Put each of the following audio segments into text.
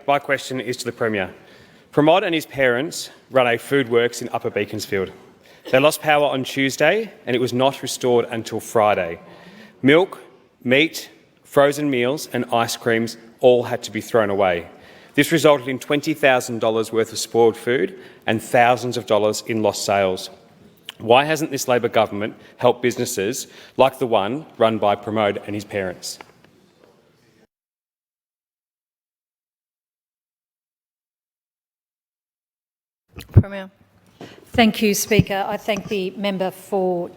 my question is to the Premier. Pramod and his parents run a food works in Upper Beaconsfield. They lost power on Tuesday and it was not restored until Friday. Milk, meat, frozen meals and ice creams all had to be thrown away. This resulted in $20,000 worth of spoiled food and thousands of dollars in lost sales. Why hasn't this Labor government helped businesses like the one run by Pramod and his parents? Premier. Thank you, Speaker. I thank the member for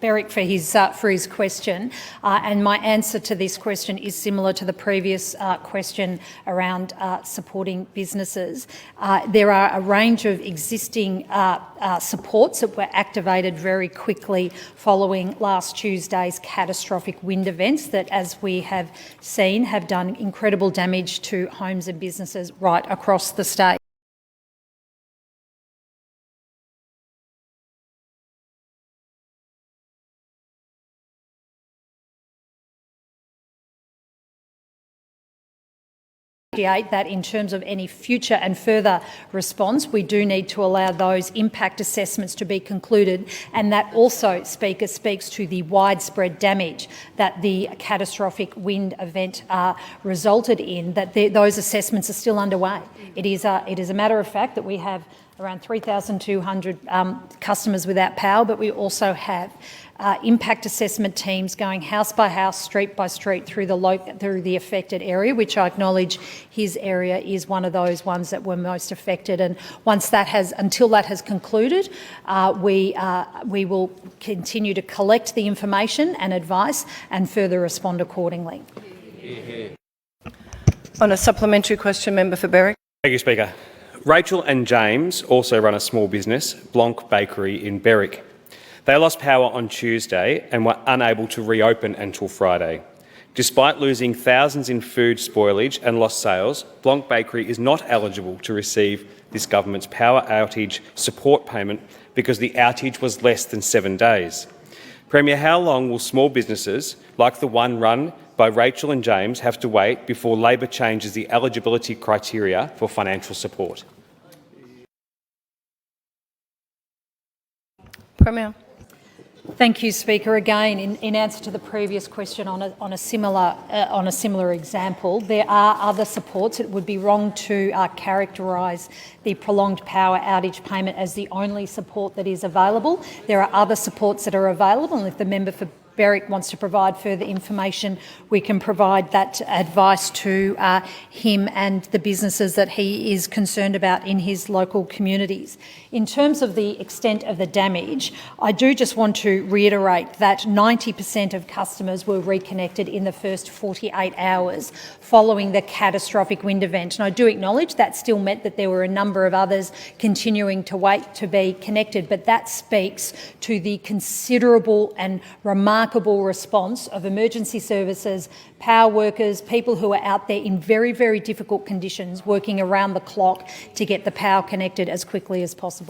Berwick for his question, and my answer to this question is similar to the previous question around supporting businesses. There are a range of existing supports that were activated very quickly following last Tuesday's catastrophic wind events that, as we have seen, have done incredible damage to homes and businesses right across the state. That in terms of any future and further response, we do need to allow those impact assessments to be concluded, and that also, Speaker, speaks to the widespread damage that the catastrophic wind event resulted in, that those assessments are still underway. It is a matter of fact that we have around 3,200 customers without power, but we also have impact assessment teams going house by house, street by street through the affected area, which I acknowledge his area is one of those ones that were most affected. And until that has concluded, we will continue to collect the information and advice and further respond accordingly. On a supplementary question, member for Berwick. Thank you, Speaker. Rachel and James also run a small business, Blanc Bakery in Berwick. They lost power on Tuesday and were unable to reopen until Friday. Despite losing thousands in food spoilage and lost sales, Blanc Bakery is not eligible to receive this government's power outage support payment because the outage was less than 7 days. Premier, how long will small businesses like the one run by Rachel and James have to wait before Labor changes the eligibility criteria for financial support? Premier. Thank you, Speaker. Again, in answer to the previous question on a similar example, there are other supports. It would be wrong to characterise the prolonged power outage payment as the only support that is available. There are other supports that are available, and if the member for Berwick wants to provide further information, we can provide that advice to him and the businesses that he is concerned about in his local communities. In terms of the extent of the damage, I do just want to reiterate that 90% of customers were reconnected in the first 48 hours following the catastrophic wind event. And I do acknowledge that still meant that there were a number of others continuing to wait to be connected, but that speaks to the considerable and remarkable response of emergency services, power workers, people who are out there in very, very difficult conditions, working around the clock to get the power connected as quickly as possible.